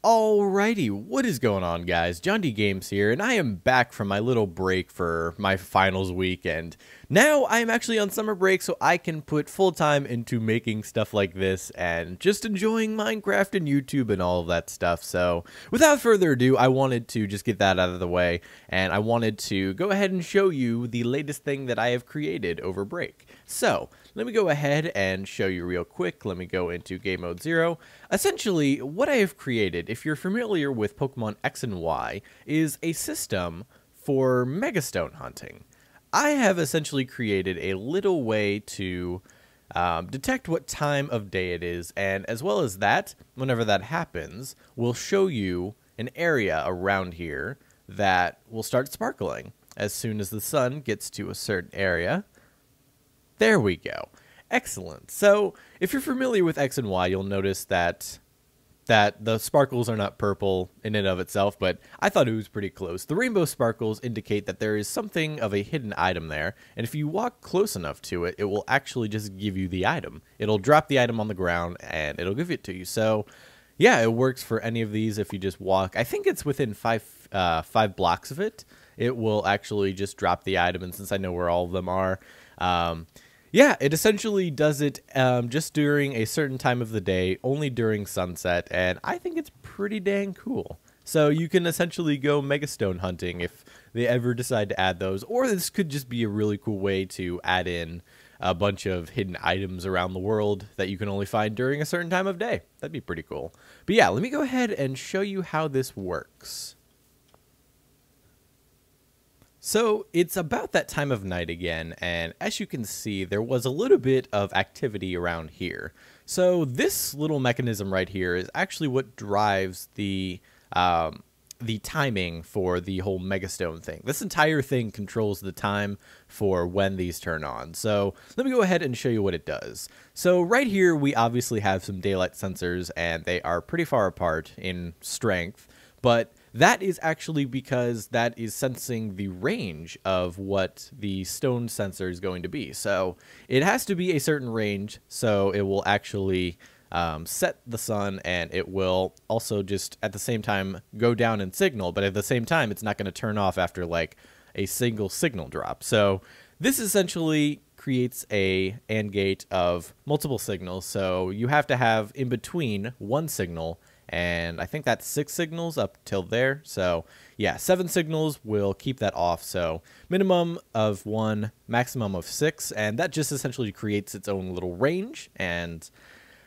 Alrighty, what is going on, guys? Jond Games here, and I am back from my little break for my finals week, and now I am actually on summer break, so I can put full time into making stuff like this and just enjoying Minecraft and YouTube and all of that stuff. So, without further ado, I wanted to just get that out of the way, and I wanted to go ahead and show you the latest thing that I have created over break. So, let me go ahead and show you real quick. Let me go into Game Mode 0. Essentially, what I have created, if you're familiar with Pokemon X and Y, is a system for Megastone hunting. I have essentially created a little way to detect what time of day it is, and as well as that, whenever that happens, we'll show you an area around here that will start sparkling as soon as the sun gets to a certain area. There we go. Excellent. So, if you're familiar with X and Y, you'll notice that the sparkles are not purple in and of itself, but I thought it was pretty close. The rainbow sparkles indicate that there is something of a hidden item there, and if you walk close enough to it, it will actually just give you the item. It'll drop the item on the ground, and it'll give it to you. So, yeah, it works for any of these if you just walk. I think it's within five blocks of it. It will actually just drop the item, and since I know where all of them are, yeah, it essentially does it just during a certain time of the day, only during sunset, and I think it's pretty dang cool. So you can essentially go Megastone hunting if they ever decide to add those, or this could just be a really cool way to add in a bunch of hidden items around the world that you can only find during a certain time of day. That'd be pretty cool. But yeah, let me go ahead and show you how this works. So it's about that time of night again, and as you can see, there was a little bit of activity around here. So this little mechanism right here is actually what drives the timing for the whole Megastone thing. This entire thing controls the time for when these turn on. So let me go ahead and show you what it does. So right here, we obviously have some daylight sensors, and they are pretty far apart in strength, but that is actually because that is sensing the range of what the stone sensor is going to be. So it has to be a certain range, so it will actually set the sun, and it will also just at the same time go down and signal, but at the same time it's not going to turn off after like a single signal drop. So this essentially creates a AND gate of multiple signals, so you have to have in between one signal, and I think that's 6 signals up till there. So yeah, 7 signals will keep that off. So minimum of 1, maximum of 6, and that just essentially creates its own little range. And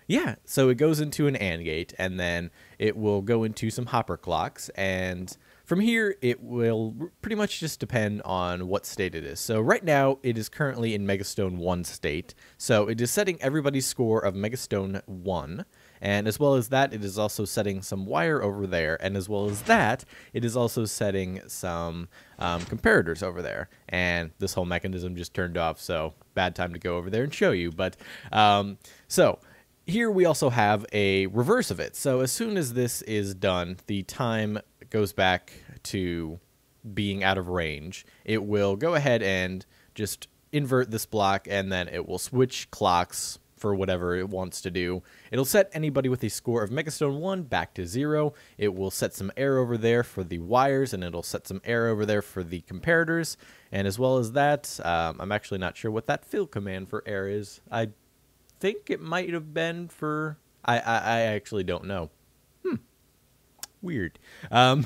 yeah, so it goes into an AND gate, and then it will go into some hopper clocks, and from here, it will pretty much just depend on what state it is. So right now, it is currently in Megastone 1 state. So it is setting everybody's score of Megastone 1. And as well as that, it is also setting some wire over there. And as well as that, it is also setting some comparators over there. And this whole mechanism just turned off, so bad time to go over there and show you. But so here we also have a reverse of it. So as soon as this is done, the time goes back to being out of range. It will go ahead and just invert this block, and then it will switch clocks for whatever it wants to do. It'll set anybody with a score of Megastone 1 back to 0. It will set some air over there for the wires, and it'll set some air over there for the comparators. And as well as that, I'm actually not sure what that fill command for air is. I think it might have been for... I actually don't know. Weird. But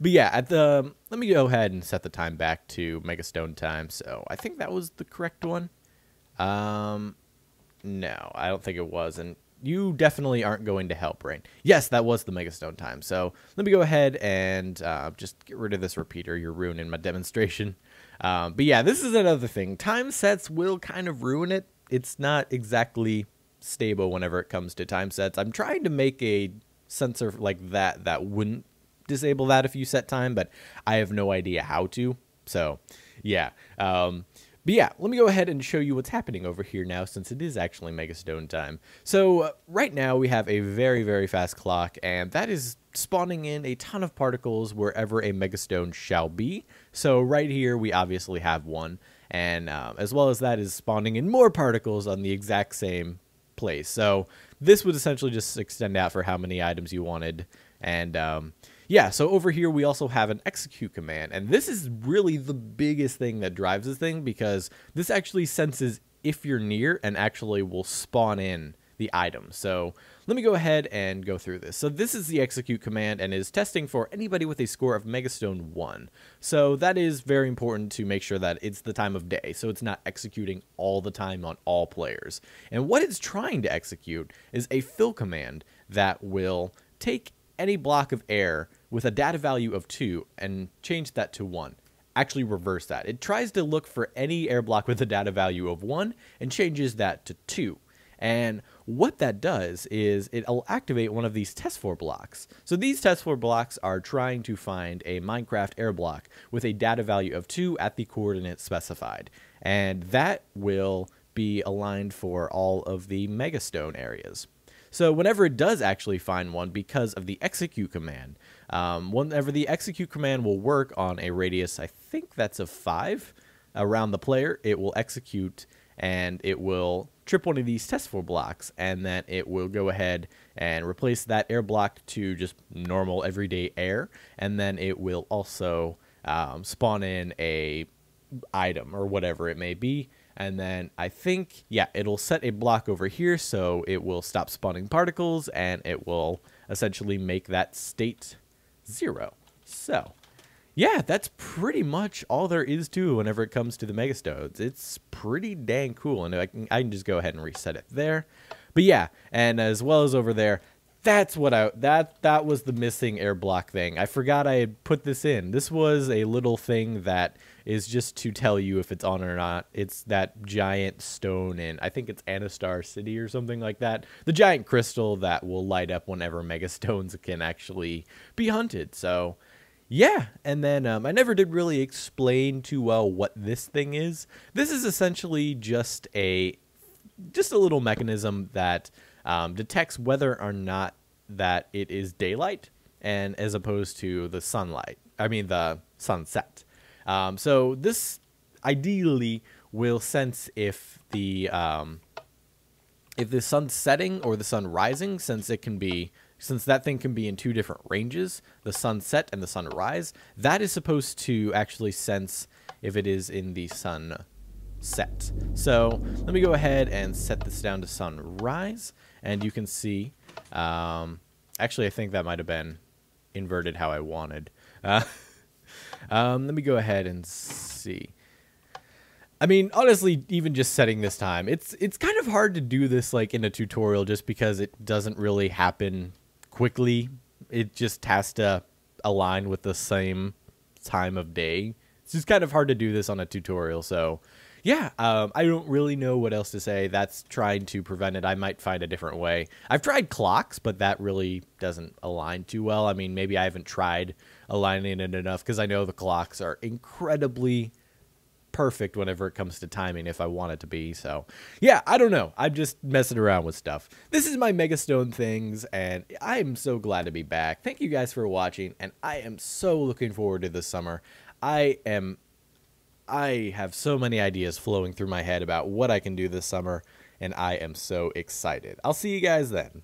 yeah, let me go ahead and set the time back to Megastone time. So I think that was the correct one. No, I don't think it was. And you definitely aren't going to hell, brain. Yes, that was the Megastone time. So let me go ahead and just get rid of this repeater. You're ruining my demonstration. But yeah, this is another thing. Time sets will kind of ruin it. It's not exactly stable whenever it comes to time sets. I'm trying to make a sensor like that wouldn't disable that if you set time, but I have no idea how to. So yeah, but yeah, let me go ahead and show you what's happening over here now, since it is actually Megastone time. So right now we have a very, very fast clock, and that is spawning in a ton of particles wherever a Megastone shall be. So right here we obviously have one, and as well as that is spawning in more particles on the exact same place. So this would essentially just extend out for how many items you wanted And yeah, so over here we also have an execute command, and this is really the biggest thing that drives this thing, because this actually senses if you're near and actually will spawn in the item. So let me go ahead and go through this. So this is the execute command and is testing for anybody with a score of Megastone 1. So that is very important to make sure that it's the time of day, so it's not executing all the time on all players. And what it's trying to execute is a fill command that will take any block of air with a data value of 2 and change that to 1. Actually reverse that. It tries to look for any air block with a data value of 1 and changes that to 2. And what that does is it'll activate one of these test for blocks. So these test for blocks are trying to find a Minecraft air block with a data value of 2 at the coordinates specified. And that will be aligned for all of the Megastone areas. So whenever it does actually find one, because of the execute command, whenever the execute command will work on a radius, I think that's of 5 around the player, it will execute and it will trip one of these test for blocks, and then it will go ahead and replace that air block to just normal everyday air, and then it will also spawn in a item or whatever it may be. And then I think, yeah, it'll set a block over here, so it will stop spawning particles, and it will essentially make that state 0. So yeah, that's pretty much all there is to it whenever it comes to the Megastones. It's pretty dang cool, and I can just go ahead and reset it there. But yeah, and as well as over there, that's what that was the missing air block thing. I forgot I had put this in. This was a little thing that is just to tell you if it's on or not. It's that giant stone in, I think it's Anastar City or something like that. The giant crystal that will light up whenever Megastones can actually be hunted. So yeah, and then I never did really explain too well what this thing is. This is essentially just a little mechanism that detects whether or not that it is daylight, and as opposed to the sunlight. I mean the sunset. So this ideally will sense if the sun's setting or the sun rising, since that thing can be in 2 different ranges, the sunset and the sunrise. That is supposed to actually sense if it is in the sunset. So let me go ahead and set this down to sunrise, and you can see, actually I think that might have been inverted how I wanted. Let me go ahead and see. I mean, honestly, even just setting this time, it's kind of hard to do this like in a tutorial, just because it doesn't really happen quickly. It just has to align with the same time of day. It's just kind of hard to do this on a tutorial. So yeah, I don't really know what else to say. That's trying to prevent it. I might find a different way. I've tried clocks, but that really doesn't align too well. I mean, maybe I haven't tried aligning it enough, because I know the clocks are incredibly perfect whenever it comes to timing if I want it to be. So yeah, I don't know. I'm just messing around with stuff. This is my Megastone things, and I am so glad to be back. Thank you guys for watching, and I am so looking forward to this summer. I have so many ideas flowing through my head about what I can do this summer, and I am so excited. I'll see you guys then.